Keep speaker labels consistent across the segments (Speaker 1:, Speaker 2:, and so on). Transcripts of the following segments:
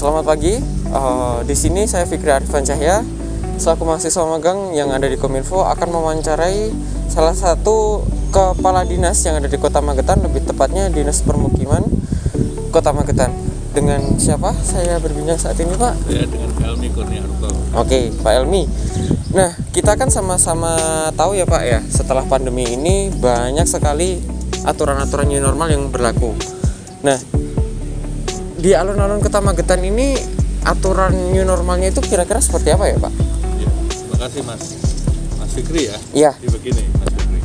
Speaker 1: Selamat pagi. Di sini saya Fikri Arifan Cahya, selaku mahasiswa magang yang ada di Kominfo akan mewawancarai salah satu kepala dinas yang ada di Kota Magetan, lebih tepatnya Dinas Permukiman Kota Magetan. Dengan siapa saya berbincang saat ini, Pak?
Speaker 2: Ya, dengan Elmi Kurniarto.
Speaker 1: Oke, Pak Elmi. Nah, kita kan sama-sama tahu ya, Pak ya, setelah pandemi ini banyak sekali aturan-aturan new normal yang berlaku. Nah, di alun-alun Kota Magetan ini aturan new normalnya itu kira-kira seperti apa ya, Pak?
Speaker 2: Ya, terima kasih Mas Fikri ya.
Speaker 1: Iya.
Speaker 2: Jadi begini Mas Fikri,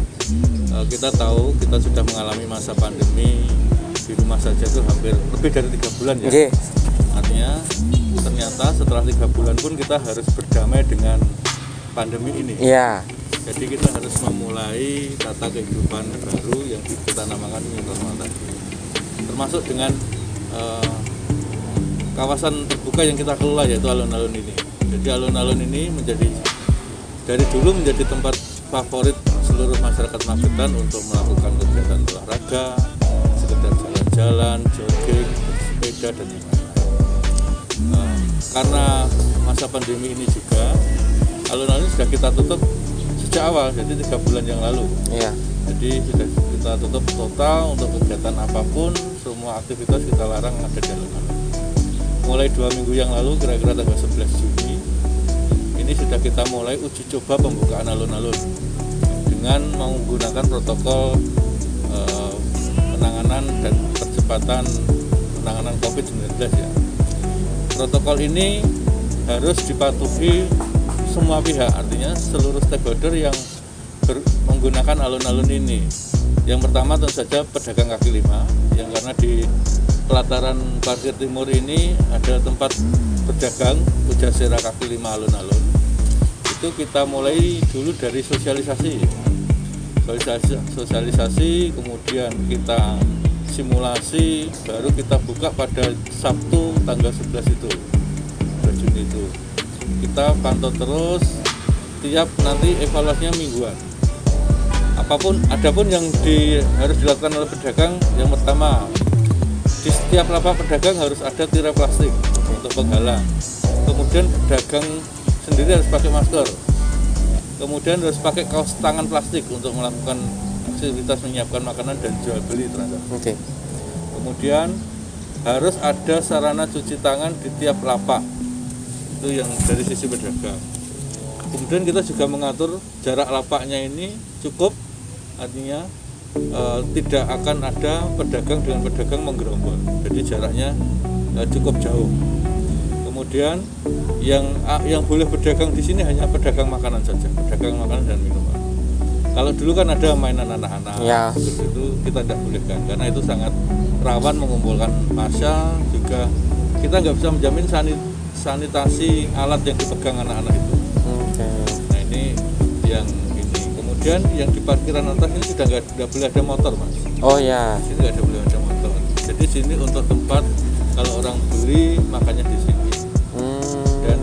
Speaker 2: kita tahu kita sudah mengalami masa pandemi di rumah saja itu hampir lebih dari 3 bulan ya.
Speaker 1: Oke.
Speaker 2: Artinya ternyata setelah 3 bulan pun kita harus berdamai dengan pandemi ini.
Speaker 1: Iya.
Speaker 2: Jadi kita harus memulai tata kehidupan baru yang kita namakan new normal tadi. Termasuk dengan kawasan terbuka yang kita kelola, yaitu alun-alun ini. Jadi alun-alun ini dari dulu menjadi tempat favorit seluruh masyarakat Magetan untuk melakukan kegiatan olahraga, sekedar jalan-jalan, jogging, sepeda dan lain-lain. Karena masa pandemi ini juga alun-alun sudah kita tutup sejak awal, jadi 3 bulan yang lalu.
Speaker 1: Iya.
Speaker 2: Jadi sudah kita tutup total untuk kegiatan apapun, semua aktivitas kita larang ada di alun-alun. Mulai 2 minggu yang lalu, kira-kira tanggal 11 Juni, ini sudah kita mulai uji coba pembukaan alun-alun dengan menggunakan protokol penanganan dan percepatan penanganan COVID-19 ya. Protokol ini harus dipatuhi semua pihak, artinya seluruh stakeholder yang menggunakan alun-alun ini. Yang pertama tentu saja pedagang kaki lima, yang karena di pelataran parkir timur ini ada tempat berdagang Pujasera kaki lima alun-alun. Itu kita mulai dulu dari sosialisasi, kemudian kita simulasi, baru kita buka pada Sabtu tanggal 11 itu, 11 Juni itu. Kita pantau terus, tiap nanti evaluasinya mingguan. Adapun yang harus dilakukan oleh pedagang, yang pertama di setiap lapak pedagang harus ada tirai plastik untuk penghalang. Kemudian pedagang sendiri harus pakai masker. Kemudian harus pakai kaos tangan plastik untuk melakukan aktivitas menyiapkan makanan dan jual beli terhadap.
Speaker 1: Oke.
Speaker 2: Kemudian harus ada sarana cuci tangan di tiap lapak. Itu yang dari sisi pedagang. Kemudian kita juga mengatur jarak lapaknya ini cukup, artinya tidak akan ada pedagang dengan pedagang menggerombol, jadi jaraknya cukup jauh. Kemudian yang boleh berdagang di sini hanya pedagang makanan saja, pedagang makanan dan minuman. Kalau dulu kan ada mainan anak-anak,
Speaker 1: ya.
Speaker 2: Itu kita tidak bolehkan karena itu sangat rawan mengumpulkan massa. Juga kita nggak bisa menjamin sanitasi alat yang dipegang anak-anak itu. Nah ini yang ini. Kemudian yang di parkiran atas ini sudah nggak boleh ada motor, Mas.
Speaker 1: Oh ya.
Speaker 2: Sini nggak boleh ada motor. Jadi sini untuk tempat kalau orang beli makannya di sini. Dan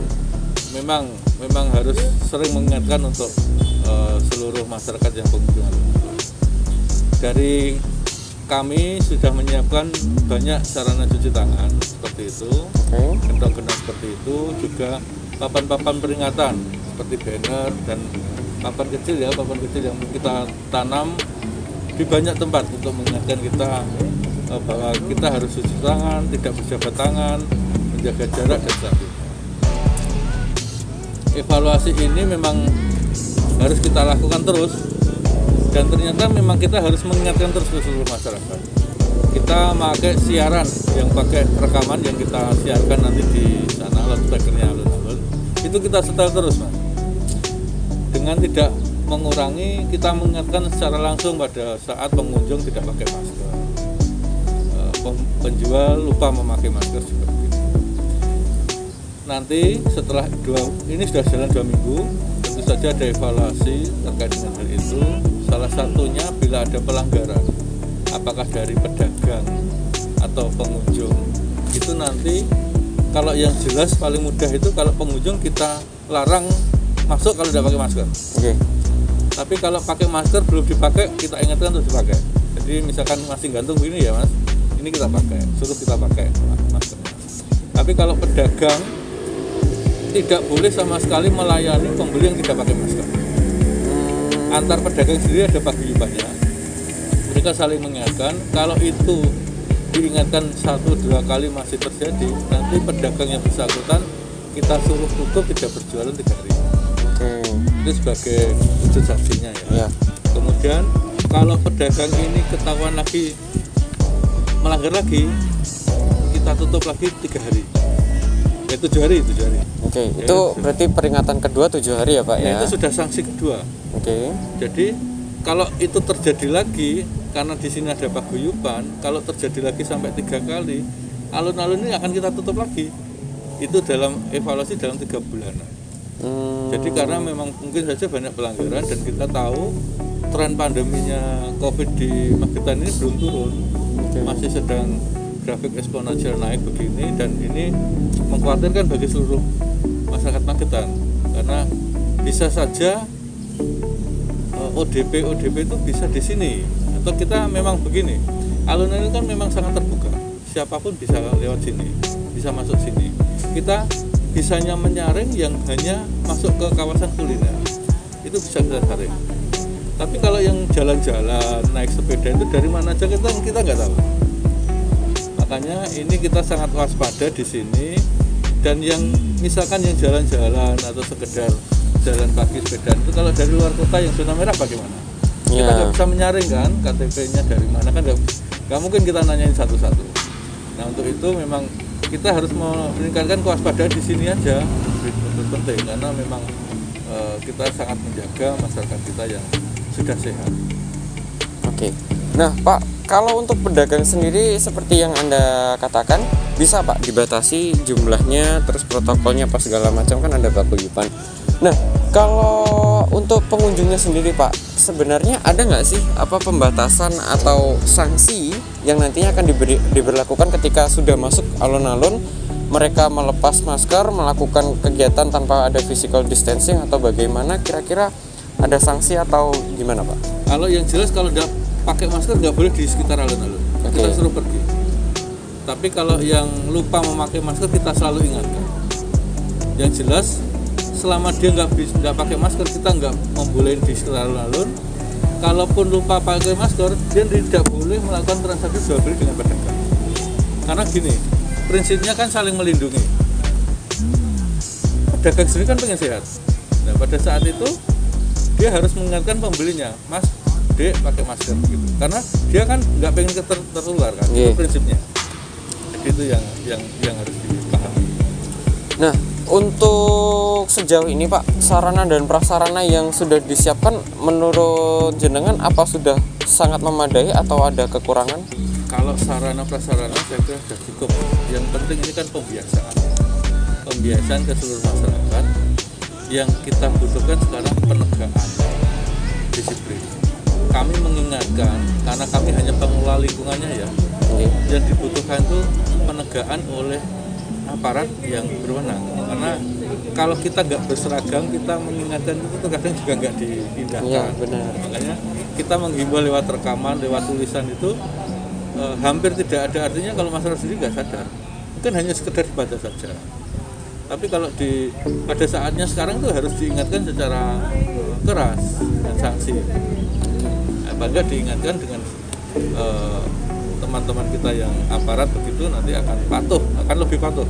Speaker 2: memang harus sering mengingatkan untuk seluruh masyarakat yang pengunjung. Dari kami sudah menyiapkan banyak sarana cuci tangan seperti itu, gendong-gendong seperti itu, juga papan-papan peringatan seperti banner dan papan kecil yang kita tanam di banyak tempat untuk mengingatkan kita bahwa kita harus cuci tangan, tidak berjabat tangan, menjaga jarak dan sebagainya. Evaluasi ini memang harus kita lakukan terus, dan ternyata memang kita harus mengingatkan terus ke seluruh masyarakat. Kita pakai siaran yang pakai rekaman yang kita siarkan nanti di sana, loudspeakernya alun-alun, itu kita setel terus, Mas. Dengan tidak mengurangi, kita mengingatkan secara langsung pada saat pengunjung tidak pakai masker. Penjual lupa memakai masker juga begitu. Nanti setelah ini sudah jalan 2 minggu, tentu saja ada evaluasi terkait dengan hal itu. Salah satunya bila ada pelanggaran, apakah dari pedagang atau pengunjung, itu nanti kalau yang jelas paling mudah itu kalau pengunjung kita larang masuk kalau tidak pakai masker.
Speaker 1: Oke.
Speaker 2: Tapi kalau pakai masker belum dipakai, kita ingatkan untuk dipakai. Jadi misalkan masih gantung begini ya Mas, ini kita pakai, suruh kita pakai maskernya. Tapi kalau pedagang tidak boleh sama sekali melayani pembeli yang tidak pakai masker. Antar pedagang sendiri ada paguyubannya. Mereka saling mengingatkan. Kalau itu diingatkan 1-2 kali masih terjadi, nanti pedagang yang bersangkutan kita suruh tutup, tidak berjualan 3 hari. Itu sebagai wujud sanksinya ya. Kemudian kalau pedagang ini ketahuan lagi melanggar lagi, kita tutup lagi 3 hari. 7 hari.
Speaker 1: Oke, itu berarti peringatan kedua 7 hari ya Pak ya?
Speaker 2: Itu sudah sanksi kedua. Jadi kalau itu terjadi lagi, karena di sini ada paguyuban, kalau terjadi lagi sampai 3 kali, alun-alun ini akan kita tutup lagi. Itu dalam evaluasi dalam 3 bulanan. Jadi karena memang mungkin saja banyak pelanggaran dan kita tahu tren pandeminya COVID di Magetan ini belum turun, masih sedang grafik eksponensial naik begini, dan ini mengkhawatirkan bagi seluruh masyarakat Magetan karena bisa saja ODP itu bisa di sini, atau kita memang begini, alun-alun kan memang sangat terbuka, siapapun bisa lewat sini, bisa masuk sini. Kita bisanya menyaring yang hanya masuk ke kawasan kuliner, itu bisa kita saring. Tapi kalau yang jalan-jalan naik sepeda itu dari mana aja kita nggak tahu. Makanya ini kita sangat waspada di sini. Dan yang misalkan yang jalan-jalan atau sekedar jalan kaki sepeda itu kalau dari luar kota yang zona merah bagaimana? Kita nggak bisa menyaring kan KTP-nya dari mana, kan nggak mungkin kita nanyain satu-satu. Nah untuk itu memang kita harus meningkatkan kewaspadaan di sini aja, lebih penting karena memang kita sangat menjaga masyarakat kita yang sudah sehat.
Speaker 1: Oke. Nah Pak, kalau untuk pedagang sendiri seperti yang Anda katakan, bisa Pak dibatasi jumlahnya, terus protokolnya apa segala macam, kan ada paguyuban. Nah kalau untuk pengunjungnya sendiri Pak, sebenarnya ada nggak sih apa pembatasan atau sanksi yang nantinya akan diberlakukan ketika sudah masuk alun-alun, mereka melepas masker, melakukan kegiatan tanpa ada physical distancing, atau bagaimana, kira-kira ada sanksi atau gimana Pak?
Speaker 2: Kalau yang jelas kalau udah pakai masker nggak boleh di sekitar alun-alun, kita suruh pergi. Tapi kalau yang lupa memakai masker kita selalu ingatkan. Yang jelas selama dia nggak pakai masker, kita nggak membolehin di sekitar alun-alun. Kalaupun lupa pakai masker, dia tidak boleh melakukan transaksi jual beli dengan pedagang. Karena gini, prinsipnya kan saling melindungi. Pedagang sendiri kan pengen sehat. Nah pada saat itu dia harus mengingatkan pembelinya, Mas, Dek, pakai masker gitu. Karena dia kan nggak pengen tertular kan, itu prinsipnya. Jadi itu yang harus dipahami.
Speaker 1: Nah, untuk sejauh ini Pak, sarana dan prasarana yang sudah disiapkan menurut jenengan apa sudah sangat memadai atau ada kekurangan?
Speaker 2: Kalau sarana prasarana saya kira sudah cukup. Yang penting ini kan pembiasaan ke seluruh masyarakat. Yang kita butuhkan sekarang penegakan disiplin. Kami mengingatkan karena kami hanya pengelola lingkungannya ya. Yang dibutuhkan itu penegakan oleh aparat yang berwenang. Karena kalau kita nggak berseragam, kita mengingatkan itu kadang juga nggak diindahkan.
Speaker 1: Ya, benar.
Speaker 2: Makanya kita menghimbau lewat rekaman, lewat tulisan itu hampir tidak ada artinya kalau masyarakat sendiri nggak sadar. Mungkin hanya sekedar dibaca saja. Tapi kalau pada saatnya sekarang itu harus diingatkan secara keras dengan sanksi. Bangga diingatkan dengan teman-teman kita yang aparat begitu, nanti akan lebih patuh.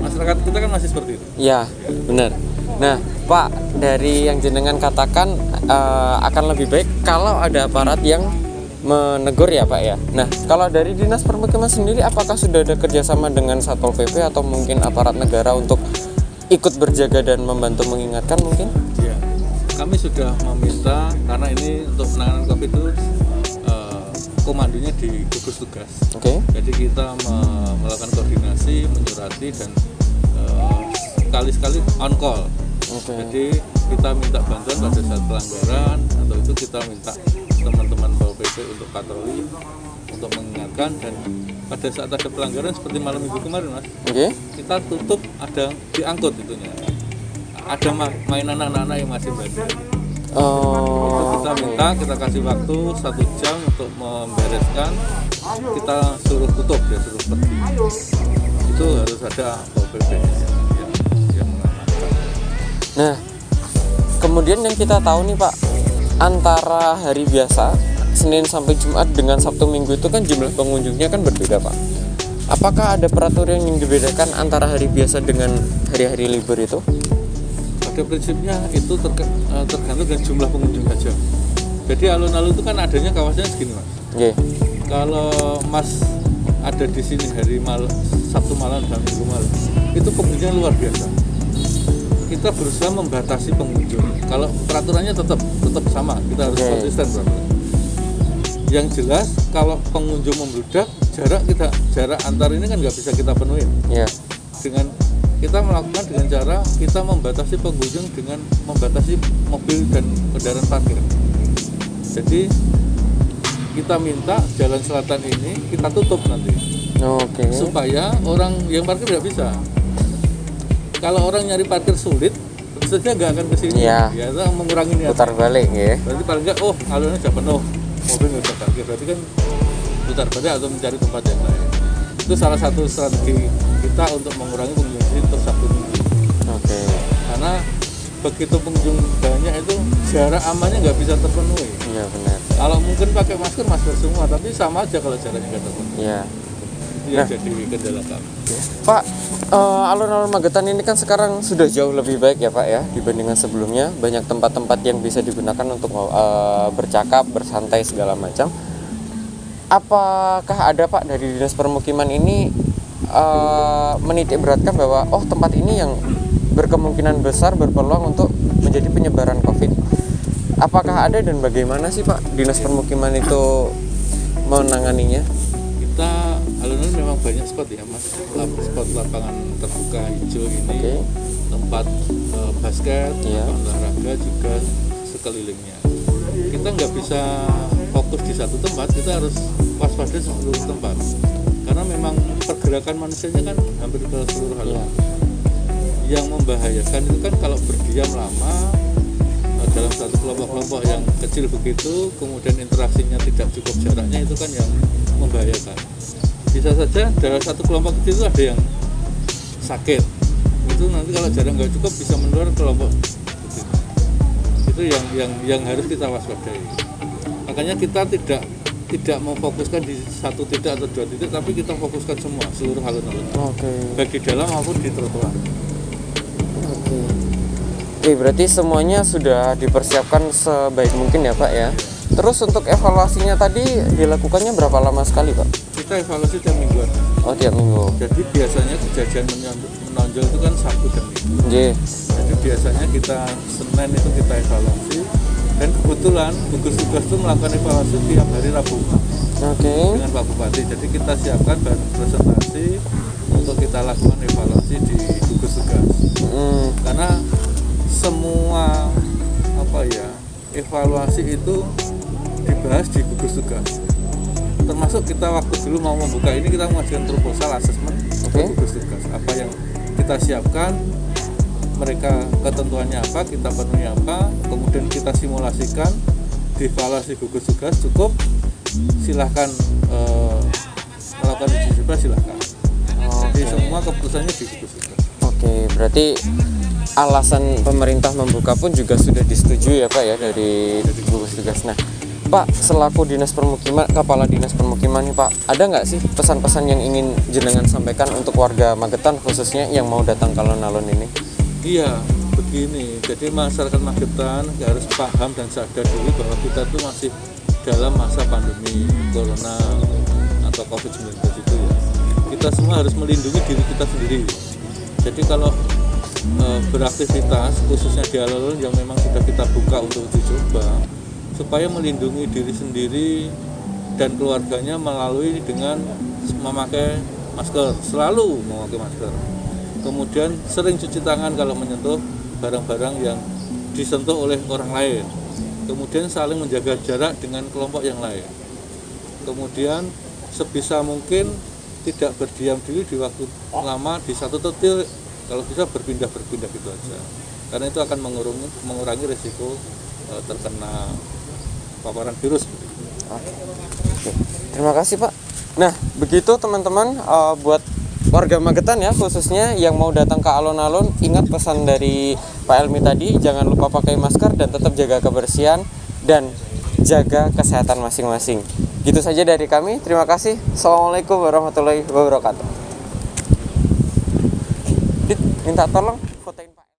Speaker 2: Masyarakat kita kan masih seperti itu.
Speaker 1: Ya, benar. Nah, Pak, dari yang jenengan katakan akan lebih baik kalau ada aparat yang menegur ya Pak ya. Nah, kalau dari Dinas Permukiman sendiri, apakah sudah ada kerjasama dengan Satpol PP atau mungkin aparat negara untuk ikut berjaga dan membantu mengingatkan mungkin?
Speaker 2: Ya, kami sudah meminta, karena ini untuk penanganan COVID itu komandonya di gugus tugas. Jadi kita melakukan koordinasi, menyurati, dan sekali-sekali on call. Jadi kita minta bantuan pada saat pelanggaran, atau itu kita minta teman-teman Pol PP untuk patroli, untuk mengingatkan. Dan pada saat ada pelanggaran seperti malam minggu kemarin Mas, kita tutup, ada diangkut itunya, ada mainan anak-anak yang masih belajar. Kita minta, kita kasih waktu 1 jam untuk membereskan, kita suruh tutup, dia suruh pergi. Itu itu harus ada PP yang mengamankan.
Speaker 1: Nah, kemudian yang kita tahu nih Pak, antara hari biasa Senin sampai Jumat dengan Sabtu Minggu itu kan jumlah pengunjungnya kan berbeda Pak. Apakah ada peraturan yang dibedakan antara hari biasa dengan hari-hari libur itu?
Speaker 2: Pada prinsipnya itu tergantung dengan jumlah pengunjung saja. Jadi alun-alun itu kan adanya kawasannya segini Mas.
Speaker 1: Oke.
Speaker 2: Kalau Mas ada di sini Sabtu malam dan Minggu malam, itu pengunjungnya luar biasa. Kita berusaha membatasi pengunjung. Kalau peraturannya tetap sama, kita harus konsisten peraturan. Yang jelas kalau pengunjung membludak, jarak antar ini kan nggak bisa kita penuhi.
Speaker 1: Yeah.
Speaker 2: Dengan kita melakukan dengan cara kita membatasi pengunjung dengan membatasi mobil dan kendaraan parkir. Jadi kita minta jalan selatan ini kita tutup nanti.
Speaker 1: Oke.
Speaker 2: Supaya orang yang parkir nggak bisa. Kalau orang nyari parkir sulit, tentunya nggak akan kesini.
Speaker 1: Iya.
Speaker 2: Ya itu mengurangi niat.
Speaker 1: Putar balik ya.
Speaker 2: Berarti paling nggak, alurnya sudah penuh, mobil nggak bisa parkir. Berarti kan putar balik atau mencari tempat yang lain. Itu salah satu strategi kita untuk mengurangi pengunjung untuk Sabtu Minggu.
Speaker 1: Oke.
Speaker 2: Karena begitu pengunjung banyak itu jarak amannya nggak bisa terpenuhi.
Speaker 1: Iya benar.
Speaker 2: Kalau mungkin pakai masker semua, tapi sama aja kalau jaraknya nggak terpenuhi.
Speaker 1: Iya.
Speaker 2: Itu yang jadi kendala kami.
Speaker 1: Pak, alun-alun Magetan ini kan sekarang sudah jauh lebih baik ya Pak ya dibandingkan sebelumnya. Banyak tempat-tempat yang bisa digunakan untuk bercakap, bersantai segala macam. Apakah ada Pak dari Dinas Permukiman ini menitik beratkan bahwa tempat ini yang berkemungkinan besar berpeluang untuk menjadi penyebaran COVID? Apakah ada dan bagaimana sih Pak Dinas Permukiman itu menanganinya?
Speaker 2: Kita alun-alun memang banyak spot ya Mas, spot lapangan terbuka hijau ini, tempat basket, tempat olahraga juga sekelilingnya. Kita nggak bisa fokus di satu tempat, kita harus waspada seluruh tempat karena memang pergerakan manusianya kan hampir ke seluruh alun-alun. Yang membahayakan itu kan kalau berdiam lama dalam satu kelompok-kelompok yang kecil begitu, kemudian interaksinya tidak cukup jaraknya, itu kan yang membahayakan. Bisa saja dalam satu kelompok kecil itu ada yang sakit, itu nanti kalau jarak nggak cukup bisa menular kelompok kecil. Itu yang harus kita waspadai. Makanya kita tidak memfokuskan di satu titik atau dua titik, tapi kita fokuskan semua seluruh alun-alun, baik di dalam maupun di trotoar.
Speaker 1: Oke, berarti semuanya sudah dipersiapkan sebaik mungkin ya Pak ya. Terus untuk evaluasinya tadi dilakukannya berapa lama sekali Pak?
Speaker 2: Kita evaluasi tiap mingguan.
Speaker 1: Oh, tiap minggu.
Speaker 2: Jadi biasanya kejadian menonjol itu kan Sabtu dan Minggu. Jadi biasanya kita Senin itu kita evaluasi, dan kebetulan gugus tugas itu melakukan evaluasi tiap hari Rabu. Dengan Pak Bupati. Jadi kita siapkan bahan presentasi untuk kita lakukan evaluasi di gugus tugas. Karena semua evaluasi itu dibahas di gugus tugas. Termasuk kita waktu dulu mau membuka ini, kita mengajukan proposal asesmen ke gugus tugas. Apa yang kita siapkan, mereka ketentuannya apa, kita penuhi apa, kemudian kita simulasikan, dievaluasi gugus tugas, cukup silahkan melakukan uji coba, silahkan. Jadi semua keputusannya di gugus tugas.
Speaker 1: Berarti alasan pemerintah membuka pun juga sudah disetujui ya Pak ya dari gugus tugas. Nah Pak, selaku Kepala Dinas Permukiman nih Pak, ada nggak sih pesan-pesan yang ingin jenengan sampaikan untuk warga Magetan khususnya yang mau datang ke alun-alun ini?
Speaker 2: Iya, begini, jadi masyarakat Magetan harus paham dan sadar dulu bahwa kita tuh masih dalam masa pandemi Corona atau COVID-19 itu ya. Kita semua harus melindungi diri kita sendiri. Jadi kalau beraktivitas khususnya di alun-alun yang memang sudah kita buka untuk uji coba, supaya melindungi diri sendiri dan keluarganya melalui dengan memakai masker, selalu memakai masker. Kemudian sering cuci tangan kalau menyentuh barang-barang yang disentuh oleh orang lain. Kemudian saling menjaga jarak dengan kelompok yang lain. Kemudian sebisa mungkin tidak berdiam diri di waktu lama di satu titik, kalau bisa berpindah-pindah gitu aja. Karena itu akan mengurangi risiko terkena paparan virus.
Speaker 1: Oke. Terima kasih Pak. Nah begitu teman-teman, buat warga Magetan ya, khususnya yang mau datang ke alun-alun, ingat pesan dari Pak Elmi tadi, jangan lupa pakai masker dan tetap jaga kebersihan dan jaga kesehatan masing-masing. Gitu saja dari kami, terima kasih. Assalamualaikum warahmatullahi wabarakatuh. Dit, minta tolong